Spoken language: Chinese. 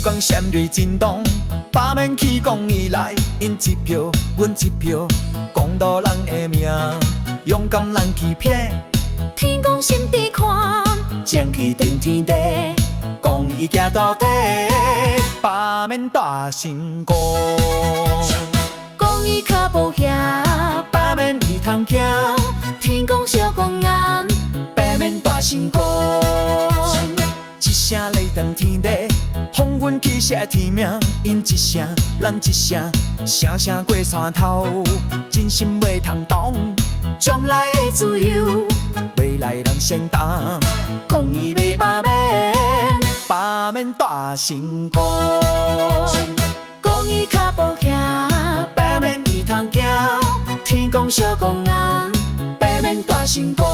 光闪蕊震动，把免去讲以来，因一票，阮一票，公道人的命，勇敢人去拼，天公心地看，正气定天地，公义行到底，把免大成功。公义脚步行，把免伊通行，天公小公安，把免大成功。一声雷动天地，风云起写天命，因一声，咱一声，声声过山头，真心袂通动，将来的自由，未来人先担，公义要把免大成功。公义脚步行，把免伊通行，天公小公安，把免大成功。